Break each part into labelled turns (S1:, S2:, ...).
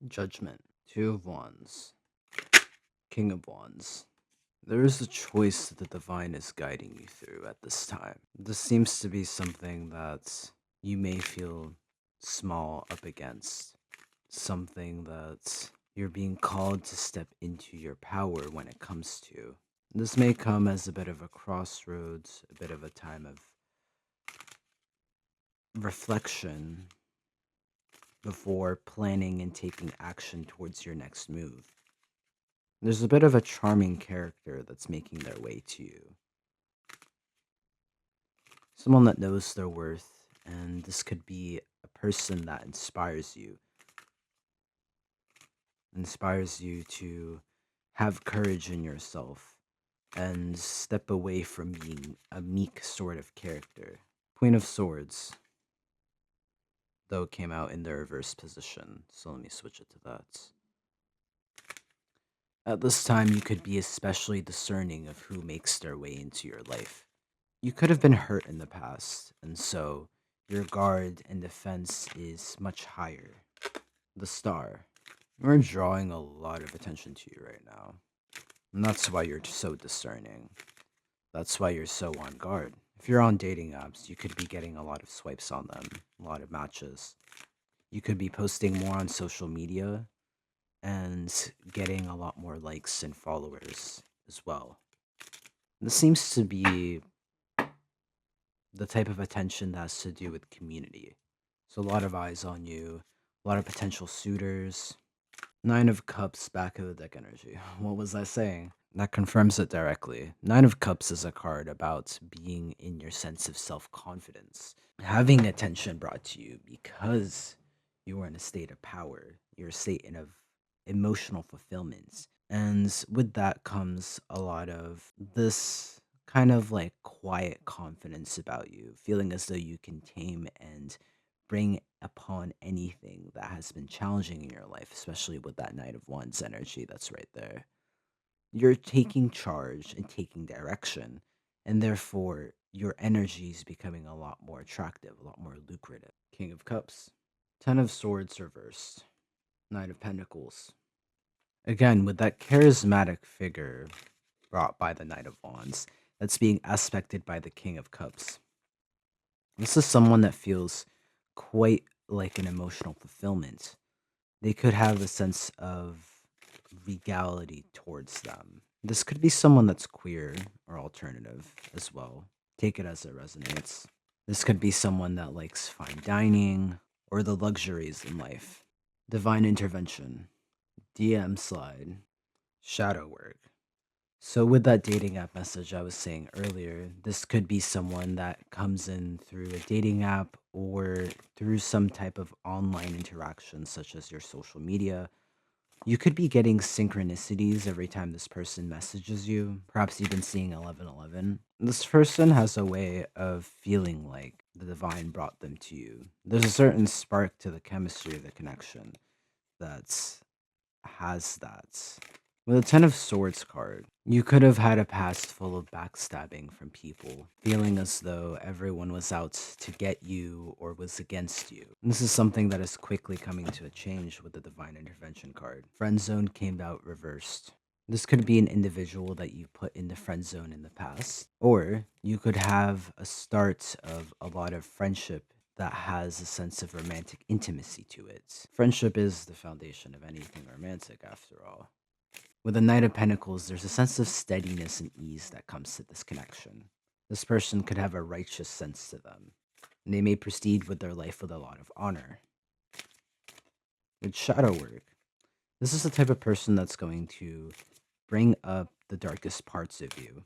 S1: Judgment. Two of Wands. King of Wands. There is a choice that the divine is guiding you through at this time. This seems to be something that you may feel small up against. Something that you're being called to step into your power when it comes to. This may come as a bit of a crossroads, a bit of a time of reflection before planning and taking action towards your next move. There's a bit of a charming character that's making their way to you. Someone that knows their worth, and this could be a person that inspires you to have courage in yourself and step away from being a meek sort of character. Queen of Swords, though, came out in the reverse position, so let me switch it to that. At this time, you could be especially discerning of who makes their way into your life. You could have been hurt in the past, and so your guard and defense is much higher. The Star. We're drawing a lot of attention to you right now. And that's why you're so discerning. That's why you're so on guard. If you're on dating apps, you could be getting a lot of swipes on them, a lot of matches. You could be posting more on social media and getting a lot more likes and followers as well. This seems to be the type of attention that has to do with community. So a lot of eyes on you, a lot of potential suitors. Nine of Cups, back of the deck energy. What was I saying? That confirms it directly. Nine of Cups is a card about being in your sense of self-confidence. Having attention brought to you because you are in a state of power. You're a state of emotional fulfillment. And with that comes a lot of this kind of like quiet confidence about you, feeling as though you can tame and bring upon anything that has been challenging in your life, especially with that Knight of Wands energy that's right there. You're taking charge and taking direction, and therefore your energy is becoming a lot more attractive, a lot more lucrative. King of Cups, Ten of Swords reversed, Knight of Pentacles. Again, with that charismatic figure brought by the Knight of Wands, that's being aspected by the King of Cups. This is someone that feels quite like an emotional fulfillment. They could have a sense of regality towards them. This could be someone that's queer or alternative as well. Take it as it resonates. This could be someone that likes fine dining or the luxuries in life. Divine intervention, DM slide, shadow work. So with that dating app message I was saying earlier, this could be someone that comes in through a dating app or through some type of online interaction, such as your social media. You could be getting synchronicities every time this person messages you. Perhaps you've been seeing 1111. This person has a way of feeling like the divine brought them to you. There's a certain spark to the chemistry of the connection that has that. With a Ten of Swords card, you could have had a past full of backstabbing from people, feeling as though everyone was out to get you or was against you. This is something that is quickly coming to a change with the Divine Intervention card. Friend Zone came out reversed. This could be an individual that you put in the friend zone in the past, or you could have a start of a lot of friendship that has a sense of romantic intimacy to it. Friendship is the foundation of anything romantic, after all. With the Knight of Pentacles, there's a sense of steadiness and ease that comes to this connection. This person could have a righteous sense to them, and they may proceed with their life with a lot of honor. With shadow work, this is the type of person that's going to bring up the darkest parts of you,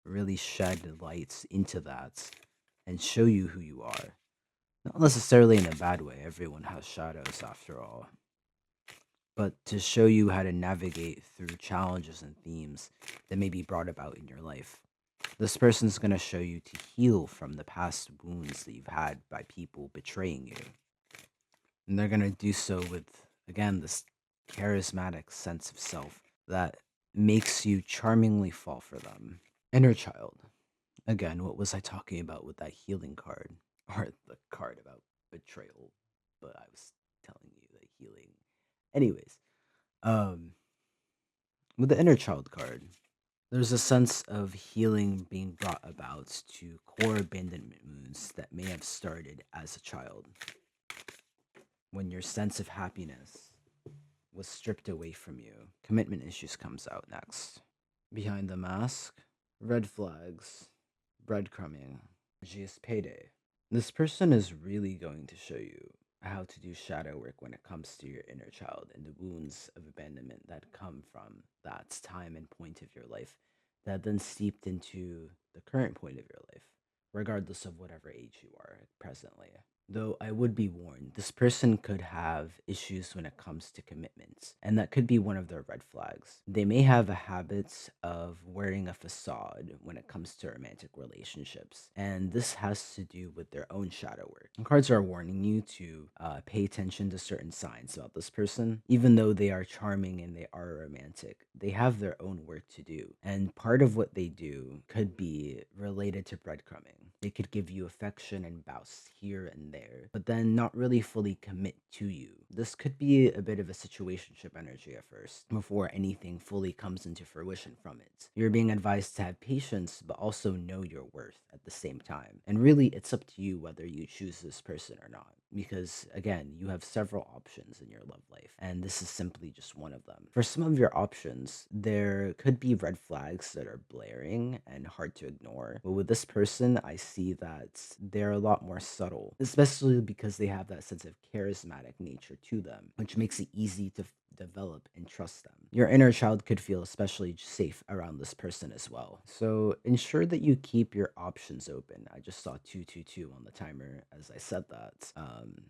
S1: really shed lights into that, and show you who you are. Not necessarily in a bad way, everyone has shadows after all, but to show you how to navigate through challenges and themes that may be brought about in your life. This person's going to show you to heal from the past wounds that you've had by people betraying you. And they're going to do so with, again, this charismatic sense of self that makes you charmingly fall for them. Inner child. Again, what was I talking about with that healing card? Or the card about betrayal? But I was telling you that healing Anyways, um, with the inner child card, there's a sense of healing being brought about to core abandonment wounds that may have started as a child, when your sense of happiness was stripped away from you. Commitment issues comes out next. Behind the mask, red flags, breadcrumbing, GS payday. This person is really going to show you how to do shadow work when it comes to your inner child and the wounds of abandonment that come from that time and point of your life that then seeped into the current point of your life, regardless of whatever age you are presently. Though I would be warned, this person could have issues when it comes to commitments, and that could be one of their red flags. They may have a habit of wearing a facade when it comes to romantic relationships, and this has to do with their own shadow work. And cards are warning you to pay attention to certain signs about this person. Even though they are charming and they are romantic, they have their own work to do, and part of what they do could be related to breadcrumbing. They could give you affection and bounce here and there, but then not really fully commit to you. This could be a bit of a situationship energy at first, before anything fully comes into fruition from it. You're being advised to have patience, but also know your worth at the same time. And really, it's up to you whether you choose this person or not. Because again, you have several options in your love life, and this is simply just one of them. For some of your options, there could be red flags that are blaring and hard to ignore. But with this person, I see that they're a lot more subtle, especially because they have that sense of charismatic nature to them, which makes it easy to develop and trust them. Your inner child could feel especially safe around this person as well. So ensure that you keep your options open. I just saw 222 on the timer as I said that,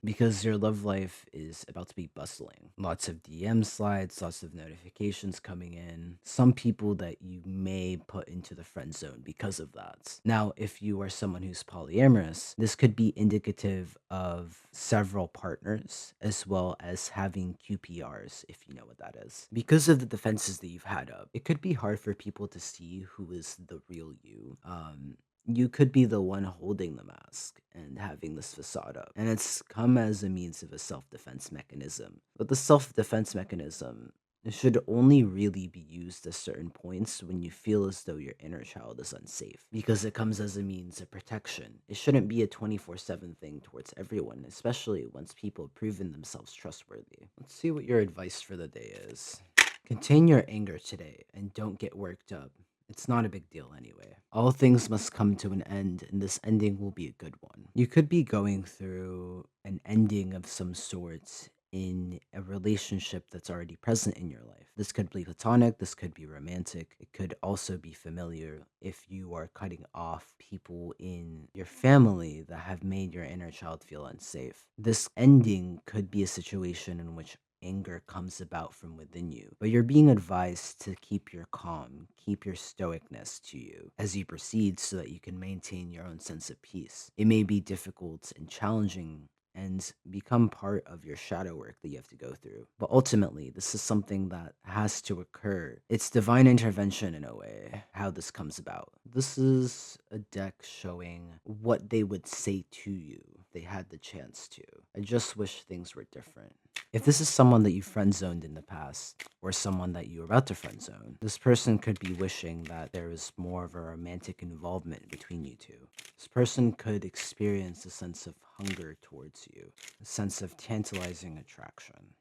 S1: because your love life is about to be bustling. Lots of DM slides, lots of notifications coming in. Some people that you may put into the friend zone because of that. Now, if you are someone who's polyamorous, this could be indicative of several partners as well as having QPRs, if you know what that is. Because of the defenses that you've had up, it could be hard for people to see who is the real you. You could be the one holding the mask and having this facade up. And it's come as a means of a self defense mechanism. But the self defense mechanism, it should only really be used at certain points when you feel as though your inner child is unsafe, because it comes as a means of protection. It shouldn't be a 24/7 thing towards everyone, especially once people have proven themselves trustworthy. Let's see what your advice for the day is. Contain your anger today and don't get worked up. It's not a big deal anyway. All things must come to an end, and this ending will be a good one. You could be going through an ending of some sorts in a relationship that's already present in your life. This could be platonic, this could be romantic, it could also be familiar if you are cutting off people in your family that have made your inner child feel unsafe. This ending could be a situation in which anger comes about from within you, but you're being advised to keep your calm, keep your stoicness to you as you proceed so that you can maintain your own sense of peace. It may be difficult and challenging and become part of your shadow work that you have to go through. But ultimately, this is something that has to occur. It's divine intervention in a way, how this comes about. This is a deck showing what they would say to you if they had the chance to. I just wish things were different. If this is someone that you friend zoned in the past, or someone that you're about to friend zone, this person could be wishing that there is more of a romantic involvement between you two. This person could experience a sense of hunger towards you, a sense of tantalizing attraction.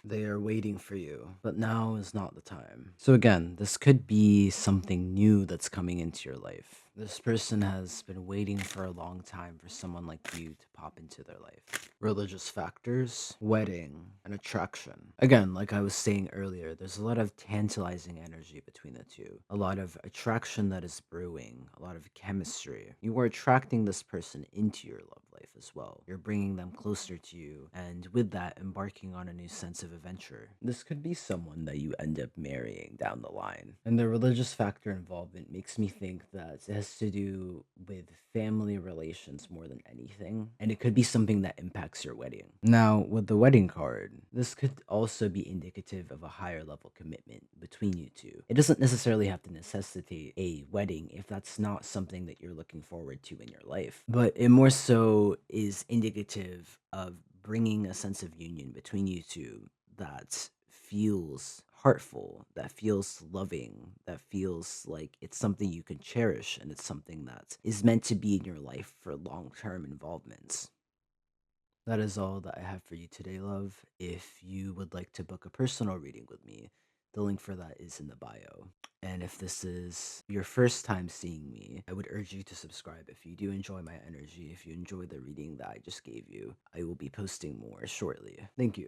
S1: They are waiting for you, but now is not the time. So again, this could be something new that's coming into your life. This person has been waiting for a long time for someone like you to pop into their life. Religious factors, wedding, and attraction. Again, like I was saying earlier, there's a lot of tantalizing energy between the two. A lot of attraction that is brewing, a lot of chemistry. You are attracting this person into your love life as well. You're bringing them closer to you, and with that, embarking on a new sense of adventure. This could be someone that you end up marrying down the line. And the religious factor involvement makes me think that it has to do with family relations more than anything, and it could be something that impacts your wedding. Now, with the wedding card, this could also be indicative of a higher level commitment between you two. It doesn't necessarily have to necessitate a wedding if that's not something that you're looking forward to in your life, but it more so is indicative of bringing a sense of union between you two that feels heartful, that feels loving, that feels like it's something you can cherish and it's something that is meant to be in your life for long term involvements. That is all that I have for you today, love. If you would like to book a personal reading with me, the link for that is in the bio. And if this is your first time seeing me, I would urge you to subscribe if you do enjoy my energy, if you enjoy the reading that I just gave you. I will be posting more shortly. Thank you.